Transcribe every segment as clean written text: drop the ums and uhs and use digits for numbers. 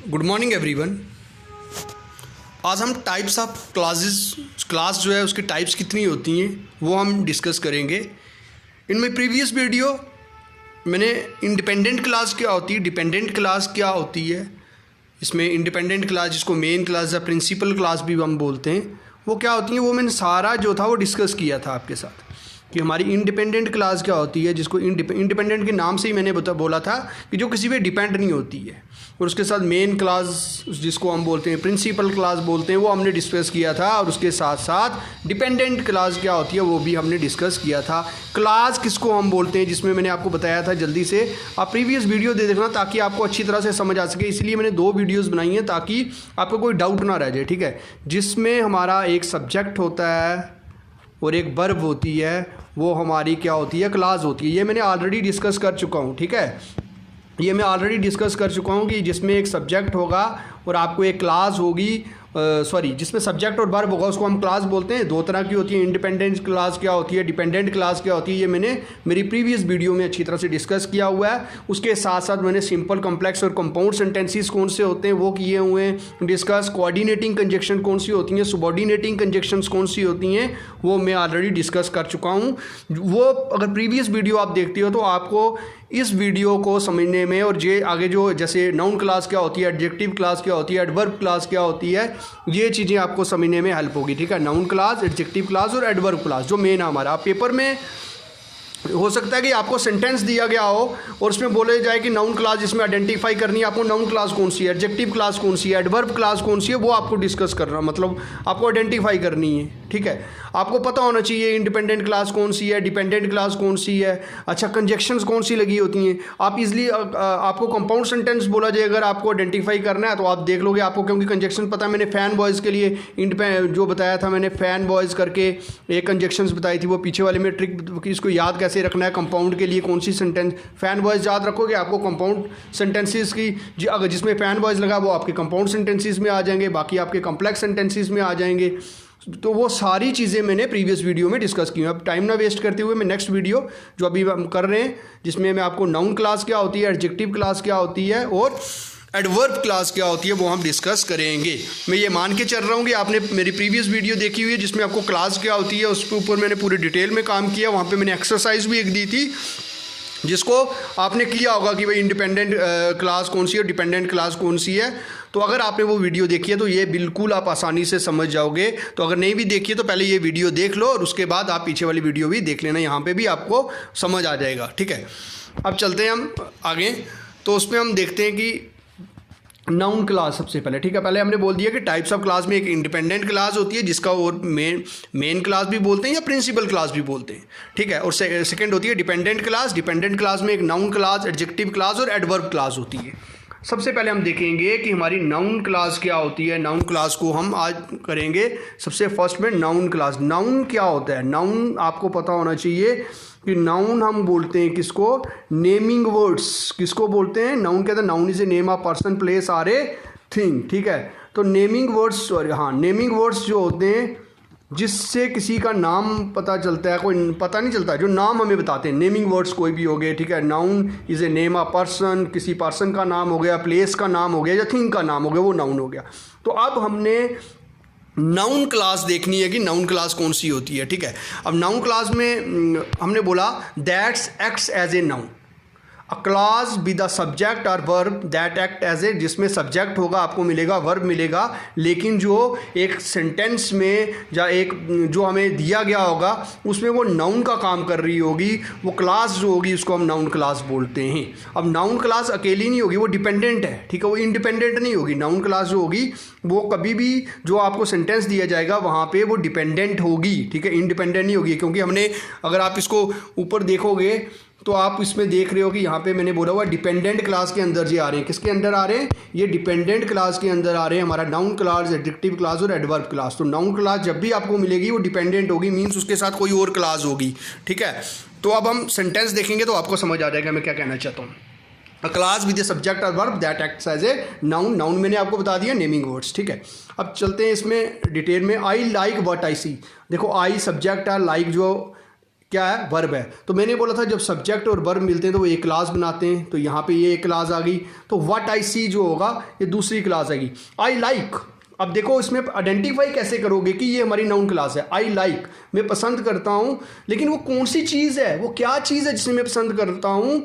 Good morning everyone. आज हम types of class जो है उसकी टाइप्स कितनी होती हैं वो हम डिस्कस करेंगे। इन माई प्रीवियस वीडियो मैंने इंडिपेंडेंट क्लास क्या होती है, डिपेंडेंट क्लास क्या होती है, इसमें इंडिपेंडेंट क्लास जिसको मेन क्लास या प्रिंसिपल क्लास भी हम बोलते हैं वो क्या होती है, वो मैंने सारा जो था वो डिस्कस किया था आपके साथ कि हमारी इंडिपेंडेंट क्लास क्या होती है, जिसको इंडिपेंडेंट के नाम से ही मैंने बोला था कि जो किसी पे डिपेंड नहीं होती है। और उसके साथ मेन क्लास जिसको हम बोलते हैं प्रिंसिपल क्लास बोलते हैं वो हमने डिस्कस किया था। और उसके साथ साथ डिपेंडेंट क्लास क्या होती है वो भी हमने डिस्कस किया था। क्लास किसको हम बोलते हैं जिसमें मैंने आपको बताया था, जल्दी से आप प्रीवियस वीडियो दे देखना ताकि आपको अच्छी तरह से समझ आ सके। इसलिए मैंने 2 वीडियोज़ बनाई हैं ताकि आपको कोई डाउट ना रह जाए, ठीक है। जिसमें हमारा एक सब्जेक्ट होता है और एक वर्ब होती है, वो हमारी क्या होती है, क्लास होती है। ये मैंने ऑलरेडी डिस्कस कर चुका हूँ, ठीक है। ये मैं ऑलरेडी डिस्कस कर चुका हूँ कि जिसमें एक सब्जेक्ट होगा और आपको एक क्लास होगी, जिसमें सब्जेक्ट और वर्ब होगा उसको हम क्लास बोलते हैं। 2 तरह की होती है, इंडिपेंडेंट क्लास क्या होती है, डिपेंडेंट क्लास क्या होती है। ये मैंने मेरी प्रीवियस वीडियो में अच्छी तरह से डिस्कस किया हुआ है। उसके साथ साथ मैंने सिंपल, कॉम्प्लेक्स और कंपाउंड सेंटेंसेस कौन से होते हैं वो किए हुए हैं डिस्कस। कोऑर्डिनेटिंग कंजक्शन कौन सी होती हैं, सबऑर्डिनेटिंग कंजक्शंस कौन सी होती हैं वो मैं ऑलरेडी डिस्कस कर चुका हूँ। वो अगर प्रीवियस वीडियो आप देखते हो तो आपको इस वीडियो को समझने में और ये आगे जो जैसे नाउन क्लास क्या होती है, एडजेक्टिव क्लास क्या होती है, एडवर्ब क्लास क्या होती है, ये चीज़ें आपको समझने में हेल्प होगी, ठीक है। नाउन क्लास, एडजेक्टिव क्लास और एडवर्ब क्लास जो मेन है हमारा। पेपर में हो सकता है कि आपको सेंटेंस दिया गया हो और उसमें बोले जाए कि नाउन क्लास जिसमें आइडेंटिफाई करनी है आपको, नाउन क्लास कौन सी है, एडजेक्टिव क्लास कौन सी है, एडवर्ब क्लास कौन सी है, वो आपको डिस्कस करना, मतलब आपको आइडेंटिफाई करनी है, ठीक है। आपको पता होना चाहिए इंडिपेंडेंट क्लास कौन सी है, डिपेंडेंट क्लास कौन सी है, अच्छा कंजक्शंस कौन सी लगी होती हैं। आप इजली आपको कंपाउंड सेंटेंस बोला जाए अगर आपको आइडेंटिफाई करना है तो आप देख लोगे आपको, क्योंकि कंजक्शन पता है। मैंने फैन बॉयज़ के लिए जो बताया था मैंने, फैन बॉयज़ करके एक कंजक्शंस बताई थी, वो पीछे वाले में ट्रिक कि इसको याद कैसे रखना है, कंपाउंड के लिए कौन सी सेंटेंस। फैन बॉयज़ याद रखोगे आपको कंपाउंड सेंटेंसेस की, अगर जिसमें फैन बॉयज़ लगा वो आपके कंपाउंड सेंटेंसेस में आ जाएंगे, बाकी आपके कॉम्प्लेक्स सेंटेंसेस में आ जाएंगे। तो वो सारी चीज़ें मैंने प्रीवियस वीडियो में डिस्कस की हैं। अब टाइम ना वेस्ट करते हुए मैं नेक्स्ट वीडियो जो अभी हम कर रहे हैं जिसमें मैं आपको नाउन क्लास क्या होती है, एडजेक्टिव क्लास क्या होती है और एडवर्ब क्लास क्या होती है वो हम डिस्कस करेंगे। मैं ये मान के चल रहा हूँ कि आपने मेरी प्रीवियस वीडियो देखी हुई है जिसमें आपको क्लास क्या होती है उसके ऊपर मैंने पूरी डिटेल में काम किया। वहाँ पर मैंने एक्सरसाइज भी एक दी थी जिसको आपने किया होगा कि भाई इंडिपेंडेंट क्लास कौन सी है, डिपेंडेंट क्लास कौन सी है। तो अगर आपने वो वीडियो देखी है तो ये बिल्कुल आप आसानी से समझ जाओगे। तो अगर नहीं भी देखी है तो पहले ये वीडियो देख लो और उसके बाद आप पीछे वाली वीडियो भी देख लेना, यहाँ पे भी आपको समझ आ जाएगा, ठीक है। अब चलते हैं हम आगे। तो उसमें हम देखते हैं कि नाउन क्लास सबसे पहले, ठीक है। पहले हमने बोल दिया कि टाइप्स ऑफ क्लास में एक इंडिपेंडेंट क्लास होती है जिसका और मेन क्लास भी बोलते हैं या प्रिंसिपल क्लास भी बोलते हैं, ठीक है। और सेकंड होती है डिपेंडेंट क्लास। डिपेंडेंट क्लास में एक नाउन क्लास, एडजेक्टिव क्लास और एडवर्ब क्लास होती है। सबसे पहले हम देखेंगे कि हमारी नाउन क्लास क्या होती है। नाउन क्लास को हम आज करेंगे सबसे फर्स्ट में नाउन क्लास। नाउन क्या होता है, नाउन आपको पता होना चाहिए कि नाउन हम बोलते हैं किसको, नेमिंग वर्ड्स किसको बोलते हैं। नाउन कहते हैं noun is a name of person, place or a thing, ठीक है। तो नेमिंग वर्ड्स, नेमिंग वर्ड्स जो होते हैं जिससे किसी का नाम पता चलता है, कोई पता नहीं चलता, जो नाम हमें बताते हैं, नेमिंग वर्ड्स कोई भी हो गए, ठीक है। Noun is a name of person, किसी पर्सन का नाम हो गया, प्लेस का नाम हो गया या थिंग का नाम हो गया, वो नाउन हो गया। तो अब हमने नाउन क्लास देखनी है कि नाउन क्लास कौन सी होती है, ठीक है। अब नाउन क्लास में हमने बोला that's acts as a noun, a class with the subject और verb that act as a, जिसमें सब्जेक्ट होगा आपको मिलेगा, वर्ब मिलेगा, लेकिन जो एक सेंटेंस में या एक जो हमें दिया गया होगा उसमें वो नाउन का काम कर रही होगी, वो क्लास जो होगी उसको हम नाउन क्लास बोलते हैं। अब नाउन क्लास अकेली नहीं होगी, वो डिपेंडेंट है, ठीक है, वो इंडिपेंडेंट नहीं होगी। नाउन क्लास जो होगी वो कभी भी जो आपको सेंटेंस दिया जाएगा वहाँ पे वो डिपेंडेंट होगी, ठीक है, इंडिपेंडेंट नहीं होगी। क्योंकि हमने, अगर आप इसको ऊपर देखोगे तो आप इसमें देख रहे हो कि यहाँ पे मैंने बोला हुआ डिपेंडेंट क्लास के अंदर ये आ रहे हैं। किसके अंदर आ रहे हैं, ये डिपेंडेंट क्लास के अंदर आ रहे हैं हमारा नाउन क्लास, एडजेक्टिव क्लास और एडवर्ब क्लास। तो नाउन क्लास जब भी आपको मिलेगी वो डिपेंडेंट होगी, मीन्स उसके साथ कोई और क्लास होगी, ठीक है। तो अब हम सेंटेंस देखेंगे तो आपको समझ आ जाएगा मैं क्या कहना चाहता हूँ। A class with a subject और verb that acts as a noun. Noun मैंने आपको बता दिया, नेमिंग वर्ड्स, ठीक है। अब चलते हैं इसमें डिटेल में। आई लाइक व्हाट आई सी। देखो आई सब्जेक्ट है, लाइक जो क्या है, वर्ब है। तो मैंने बोला था जब सब्जेक्ट और वर्ब मिलते हैं तो वो एक क्लास बनाते हैं, तो यहाँ पे ये एक क्लास आ गई। तो व्हाट आई सी जो होगा ये दूसरी क्लास आएगी। आई लाइक, अब देखो इसमें आइडेंटिफाई कैसे करोगे कि ये हमारी नाउन क्लास है। आई लाइक, मैं पसंद करता हूँ, लेकिन वो कौन सी चीज़ है, वो क्या चीज़ है जिसे मैं पसंद करता हूँ।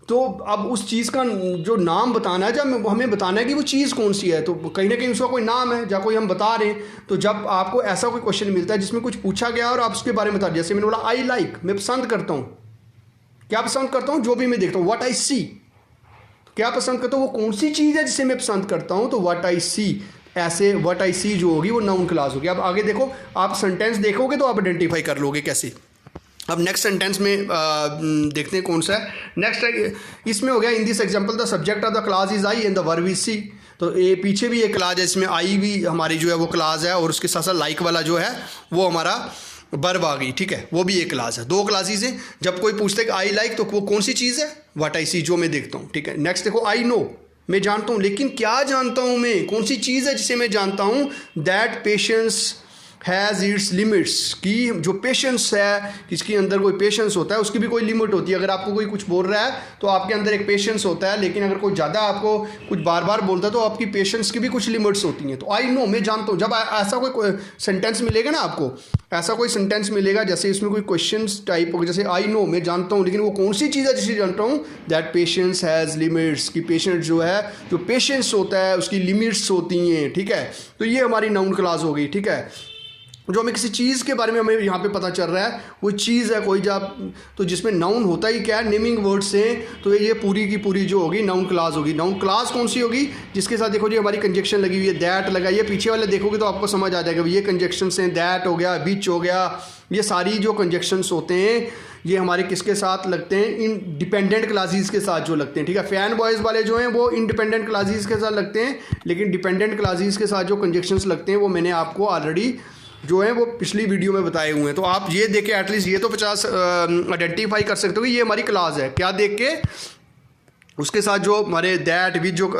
तो अब उस चीज़ का जो नाम बताना है, जब हमें बताना है कि वो चीज़ कौन सी है, तो कहीं ना कहीं उसका कोई नाम है या कोई हम बता रहे हैं। तो जब आपको ऐसा कोई क्वेश्चन मिलता है जिसमें कुछ पूछा गया और आप उसके बारे में बता, जैसे मैंने बोला आई लाइक, मैं पसंद करता हूँ, क्या पसंद करता हूँ, जो भी मैं देखता हूँ। व्हाट आई सी, क्या पसंद करता हूँ, वो कौन सी चीज़ है जिसे मैं पसंद करता हूँ। तो व्हाट आई सी, ऐसे व्हाट आई सी जो होगी वो नाउन क्लास होगी। अब आगे देखो, आप सेंटेंस देखोगे तो आप आइडेंटिफाई कर लोगे कैसे। अब नेक्स्ट सेंटेंस में देखते हैं कौन सा है। नेक्स्ट इसमें हो गया, in this example the subject of the class is I and the verb is C. तो ये पीछे भी एक क्लास है, इसमें आई भी हमारी जो है वो क्लास है, और उसके साथ साथ लाइक वाला जो है वो हमारा वर्ब आ गई, ठीक है, वो भी एक क्लास है। दो क्लासेस हैं। जब कोई पूछता है कि आई लाइक, तो वो कौन सी चीज़ है, व्हाट आई सी, जो मैं देखता हूँ, ठीक है। नेक्स्ट देखो, आई नो, मैं जानता हूँ, लेकिन क्या जानता हूँ मैं, कौन सी चीज़ है जिसे मैं जानता हूँ। That patience has its limits, कि जो पेशेंस है, इसके अंदर कोई पेशेंस होता है, उसकी भी कोई लिमिट होती है। अगर आपको कोई कुछ बोल रहा है तो आपके अंदर एक पेशेंस होता है, लेकिन अगर कोई ज़्यादा आपको कुछ बार बार बोलता है तो आपकी पेशेंस की भी कुछ लिमिट्स होती हैं। तो आई नो, मैं जानता हूँ। जब ऐसा कोई सेंटेंस मिलेगा ना आपको, ऐसा कोई सेंटेंस मिलेगा जैसे इसमें कोई क्वेश्चन टाइप होगा, जैसे आई नो, मैं जानता हूँ, लेकिन वो कौन सी चीज़ है जिसे जानता हूँ। दैट पेशेंस हैज़ लिमिट्स, कि पेशेंस जो है, जो पेशेंस होता है उसकी लिमिट्स होती हैं, ठीक है। तो ये हमारी नाउन क्लास हो गई, ठीक है। जो हमें किसी चीज़ के बारे में हमें यहाँ पे पता चल रहा है, वो चीज़ है कोई, जब तो जिसमें नाउन होता ही क्या है, नेमिंग वर्ड से, तो ये पूरी की पूरी जो होगी नाउन क्लास होगी। नाउन क्लास कौन सी होगी, जिसके साथ देखो जी हमारी कंजक्शन लगी हुई है, दैट लगा, ये पीछे वाले देखोगे तो आपको समझ आ जाएगा, ये कंजक्शंस हैं, दैट हो गया, विच हो गया, ये सारी जो कंजक्शंस होते हैं ये हमारे किसके साथ लगते हैं, इन डिपेंडेंट क्लासेस के साथ जो लगते हैं, ठीक है। फैन बॉयज़ वाले जो हैं वो इंडिपेंडेंट क्लासेस के साथ लगते हैं, लेकिन डिपेंडेंट क्लासेस के साथ जो कंजक्शंस लगते हैं वो मैंने आपको ऑलरेडी जो है वो पिछली वीडियो में बताए हुए हैं। तो आप ये देख के एटलीस्ट ये तो 50 आइडेंटिफाई कर सकते हो कि ये हमारी क्लास है। क्या देख के, उसके साथ जो हमारे दैट विद जो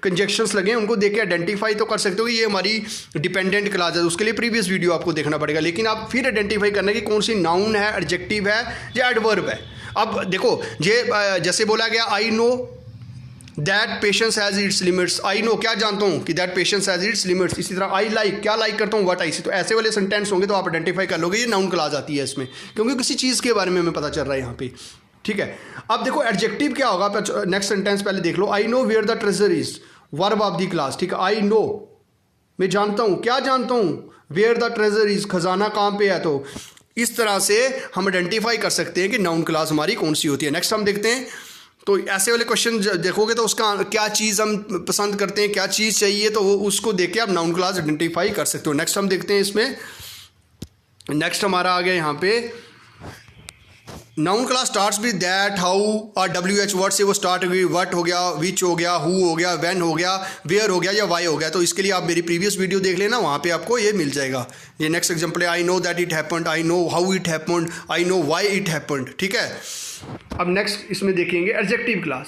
कंजक्शंस लगे हैं उनको देख के आइडेंटिफाई तो कर सकते हो कि ये हमारी डिपेंडेंट क्लास है। उसके लिए प्रीवियस वीडियो आपको देखना पड़ेगा, लेकिन आप फिर आइडेंटिफाई करना कि कौन सी नाउन है, एडजेक्टिव है या एडवर्ब है। अब देखो, ये जैसे बोला गया I know that patience has its limits, I know, क्या जानता हूँ कि that patience has its limits. इसी तरह आई लाइक, क्या लाइक करता हूँ, व्हाट आई सी। तो ऐसे वाले सेंटेंस होंगे तो आप आइडेंटिफाई कर लोगे ये नाउन क्लास आती है इसमें, क्योंकि किसी चीज़ के बारे में हमें पता चल रहा है यहाँ पे, ठीक है। अब देखो एडजेक्टिव क्या होगा, नेक्स्ट सेंटेंस पहले देख लो। I know where the treasure is, verb of the class, ठीक है। आई नो, मैं जानता हूँ, क्या जानता हूँ, वेयर द ट्रेजर इज, खजाना कहाँ पे है। तो इस तरह से हम आइडेंटिफाई कर सकते हैं कि नाउन क्लास हमारी कौन सी होती है। नेक्स्ट हम देखते हैं, तो ऐसे वाले क्वेश्चन देखोगे तो उसका क्या चीज़ हम पसंद करते हैं, क्या चीज़ चाहिए, तो वो उसको देख के आप नाउन क्लास आइडेंटिफाई कर सकते हो। नेक्स्ट हम देखते हैं इसमें, नेक्स्ट हमारा आ गया यहाँ पे, noun class starts with that, how और WH वर्ड से वो स्टार्ट हुई। व्हाट हो गया, विच हो गया, हु हो गया, व्हेन हो गया, वेयर हो गया या वाई हो गया। तो इसके लिए आप मेरी प्रीवियस वीडियो देख लेना, वहाँ पे आपको ये मिल जाएगा। ये नेक्स्ट एग्जांपल है, I know that it happened, I know how it happened, I know why it happened, ठीक है। अब नेक्स्ट इसमें देखेंगे एडजेक्टिव क्लास।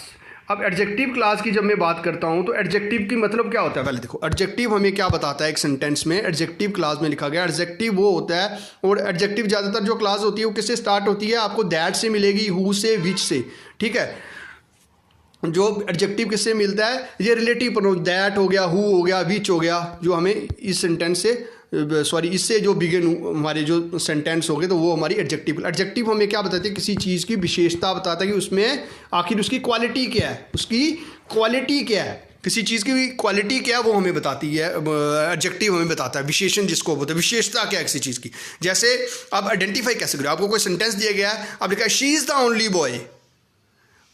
अब एडजेक्टिव क्लास की जब मैं बात करता हूँ तो एडजेक्टिव की मतलब क्या होता है, पहले देखो एडजेक्टिव हमें क्या बताता है एक सेंटेंस में। एडजेक्टिव क्लास में लिखा गया एडजेक्टिव वो होता है, और एडजेक्टिव ज़्यादातर जो क्लास होती है वो किससे स्टार्ट होती है, आपको दैट से मिलेगी, हु से, विच से, ठीक है। जो एडजेक्टिव किससे मिलता है, ये रिलेटिव प्रोनाउन, दैट हो गया, हु हो गया, विच हो गया, जो हमें इस सेंटेंस से इससे जो बिगिन हमारे जो सेंटेंस हो गए तो वो हमारी एडजेक्टिव। एडजेक्टिव हमें क्या बताते हैं, किसी चीज़ की विशेषता बताता है कि उसमें आखिर उसकी क्वालिटी क्या है, उसकी क्वालिटी क्या है, किसी चीज़ की क्वालिटी क्या है वो हमें बताती है। एडजेक्टिव हमें बताता है विशेषण जिसको बोलते हैं, विशेषता क्या है किसी चीज़ की। जैसे आप आइडेंटिफाई कैसे करें, आपको कोई सेंटेंस दिया गया है, आप लिखा है she is the only boy,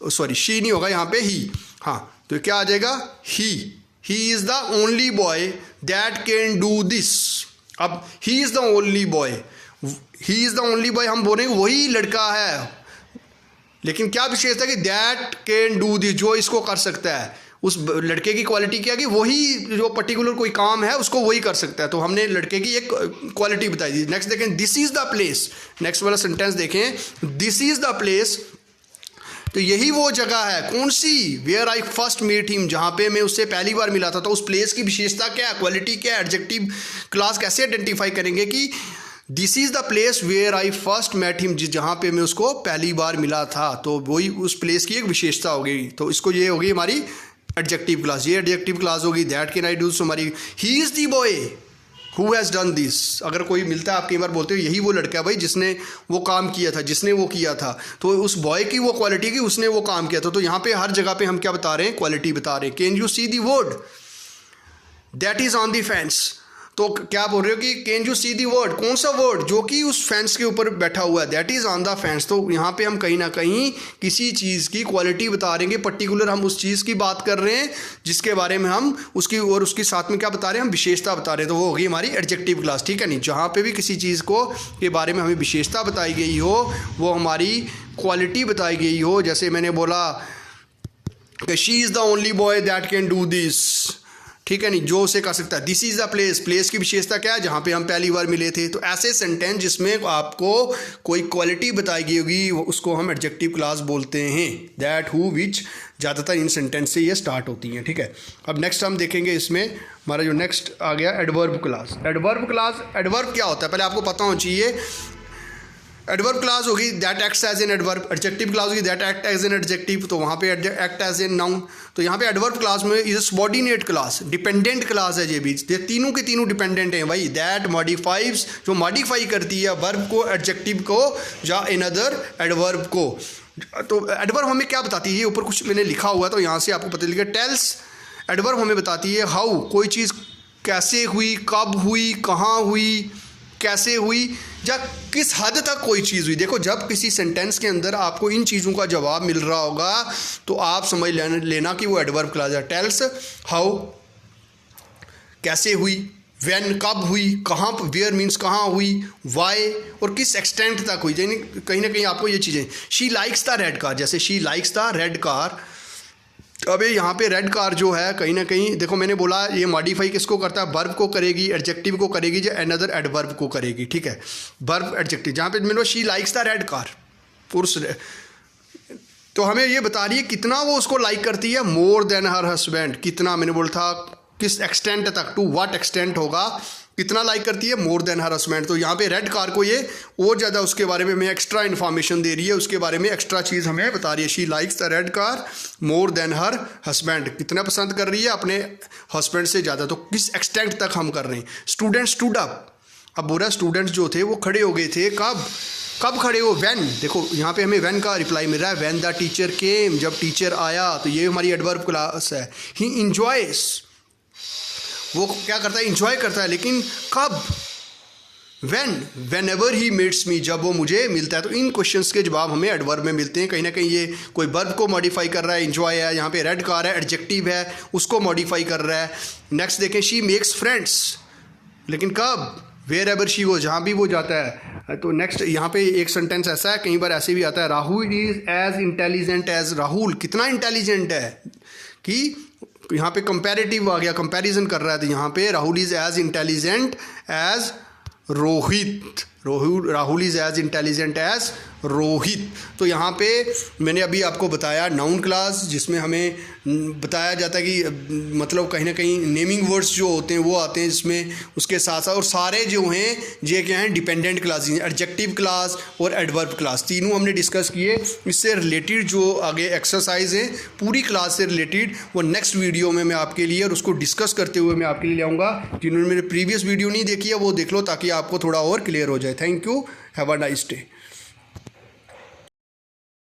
sorry she नहीं होगा यहाँ पे, ही, हाँ, तो क्या आ जाएगा, he is the only boy that can do this. अब he is the only boy, he is the only boy हम बोलेंगे वही लड़का है, लेकिन क्या विशेषता है कि दैट कैन डू दिस, जो इसको कर सकता है। उस लड़के की क्वालिटी क्या है कि वही जो पर्टिकुलर कोई काम है उसको वही कर सकता है। तो हमने लड़के की एक क्वालिटी बताई दी। नेक्स्ट देखें, this is the place, next वाला सेंटेंस देखें, दिस इज़ द प्लेस, तो यही वो जगह है, कौन सी, where I first meet him, जहाँ पे मैं उससे पहली बार मिला था। तो उस प्लेस की विशेषता क्या है, क्वालिटी क्या है। एडजेक्टिव क्लास कैसे आइडेंटिफाई करेंगे कि this is the place where I first met him, जहाँ पे मैं उसको पहली बार मिला था, तो वही उस प्लेस की एक विशेषता हो गई। तो इसको ये होगी हमारी एडजेक्टिव क्लास, ये एडजेक्टिव क्लास होगी। दैट कैन आई डू, सो हमारी ही is the boy who has done this. अगर कोई मिलता है आप कई बार बोलते हो यही वो लड़का है भाई जिसने वो काम किया था, जिसने वो किया था, तो उस बॉय की वो क्वालिटी की उसने वो काम किया था। तो यहाँ पे हर जगह पे हम क्या बता रहे हैं, क्वालिटी बता रहे हैं। Can you see the word that is on the fence, तो क्या बोल रहे हो कि can you see the word, कौन सा वर्ड जो कि उस फेंस के ऊपर बैठा हुआ है, that is on the fence. तो यहाँ पे हम कहीं ना कहीं किसी चीज़ की क्वालिटी बता रहे हैं, पर्टिकुलर हम उस चीज़ की बात कर रहे हैं जिसके बारे में हम उसकी और उसके साथ में क्या बता रहे हैं, हम विशेषता बता रहे हैं। तो वो होगी हमारी एडजेक्टिव क्लास, ठीक है नहीं। जहाँ पे भी किसी चीज़ को के बारे में हमें विशेषता बताई गई हो, वो हमारी क्वालिटी बताई गई हो। जैसे मैंने बोला कि she is the only boy that can do this, ठीक है नहीं, जो उसे कर सकता है। This is the place, place की विशेषता क्या है, जहाँ पे हम पहली बार मिले थे। तो ऐसे सेंटेंस जिसमें आपको कोई क्वालिटी बताई गई होगी उसको हम एडजेक्टिव क्लास बोलते हैं। दैट हु विच ज़्यादातर इन सेंटेंस से ये स्टार्ट होती हैं, ठीक है। अब नेक्स्ट हम देखेंगे इसमें हमारा जो नेक्स्ट आ गया adverb class. Adverb class, adverb क्या होता है पहले आपको पता होना चाहिए। एडवर्ब क्लास होगी that acts as an adverb, adjective class होगी that act as an adjective, तो वहाँ पे एक्ट एज एन नाउन। तो यहाँ पे एडवर्ब क्लास में is subordinate class, dependent class है ये भी, ये तीनों के तीनों डिपेंडेंट हैं भाई। दैट मॉडिफाइज, जो मॉडिफाई करती है वर्ब को, एडजेक्टिव को या अनदर एडवर्ब को। तो एडवर्ब हमें क्या बताती है, ये ऊपर कुछ मैंने लिखा हुआ है तो यहाँ से आपको पता चलेगा। टेल्स, एडवर्ब हमें बताती है हाउ, कोई चीज़ कैसे हुई, कब हुई, कहाँ हुई, कैसे हुई, या किस हद तक कोई चीज़ हुई। देखो जब किसी सेंटेंस के अंदर आपको इन चीज़ों का जवाब मिल रहा होगा तो आप समझ लेना कि वो एडवर्ब क्लास है। टेल्स हाउ, कैसे हुई, व्हेन कब हुई, कहाँ, वेयर मीन्स कहाँ हुई, वाई और किस एक्सटेंट तक हुई, यानी कहीं ना कहीं आपको ये चीज़ें। She likes the red car, जैसे she likes the red car. अब यहाँ पे रेड कार जो है कहीं ना कहीं देखो मैंने बोला ये मॉडिफाई किसको करता है, वर्ब को करेगी, एडजेक्टिव को करेगी या अनदर एडवर्ब को करेगी, ठीक है। वर्ब एडजेक्टिव, जहाँ पे मैंने she likes the red car, पुरुष, तो हमें ये बता रही है कितना वो उसको लाइक करती है, मोर देन हर हस्बैंड। कितना, मैंने बोला था किस एक्सटेंट तक, टू व्हाट एक्सटेंट होगा, कितना लाइक करती है, मोर देन हर हस्बैंड। तो यहाँ पे रेड कार को ये और ज़्यादा उसके बारे में हमें एक्स्ट्रा इन्फॉर्मेशन दे रही है, उसके बारे में एक्स्ट्रा चीज़ हमें बता रही है। She likes the red car more than her husband, कितना पसंद कर रही है अपने हस्बैंड से ज़्यादा। तो किस एक्सटेंट तक हम कर रहे हैं। स्टूडेंट स्टूड अप, अब बोला स्टूडेंट्स जो थे वो खड़े हो गए थे, कब खड़े हो, व्हेन। देखो यहाँ पे हमें व्हेन का रिप्लाई मिल रहा है, व्हेन द टीचर केम, जब टीचर आया, तो ये हमारी एडवर्ब क्लास है। ही इंजॉयस, वो क्या करता है, इंजॉय करता है, लेकिन कब, वेन एवर ही मीट्स मी, जब वो मुझे मिलता है। तो इन क्वेश्चंस के जवाब हमें एडवर्ब में मिलते हैं। कहीं ना कहीं ये कोई वर्ब को मॉडिफाई कर रहा है, इंजॉय है, यहाँ पे रेड कार है, एडजेक्टिव है, उसको मॉडिफाई कर रहा है। नेक्स्ट देखें, शी मेक्स फ्रेंड्स, लेकिन कब, वेयर एवर शी हो, जहाँ भी वो जाता है। तो नेक्स्ट यहाँ पे एक सेंटेंस ऐसा है, कई बार ऐसे भी आता है, Rahul is as intelligent as, Rahul कितना इंटेलिजेंट है, कि यहाँ पे कंपैरेटिव आ गया, कंपैरिजन कर रहा है। तो यहाँ पे Rahul is as intelligent as Rohit, Rahul is as intelligent as Rohit. तो यहाँ पे मैंने अभी आपको बताया नाउन क्लास, जिसमें हमें बताया जाता है कि मतलब कहीं ना कहीं नेमिंग वर्ड्स जो होते हैं वो आते हैं जिसमें, उसके साथ साथ और सारे जो हैं ये क्या हैं, डिपेंडेंट क्लास, एडजेक्टिव क्लास और एडवर्ब क्लास, तीनों हमने डिस्कस किए। इससे रिलेटेड जो आगे एक्सरसाइज है पूरी क्लास से रिलेटेड, वो नेक्स्ट वीडियो में मैं आपके लिए और उसको डिस्कस करते हुए मैं आपके लिए लाऊंगा। जिन्होंने मेरे प्रीवियस वीडियो नहीं देखी है वो देख लो, ताकि आपको थोड़ा और क्लियर हो जाए। Thank you, have a nice day.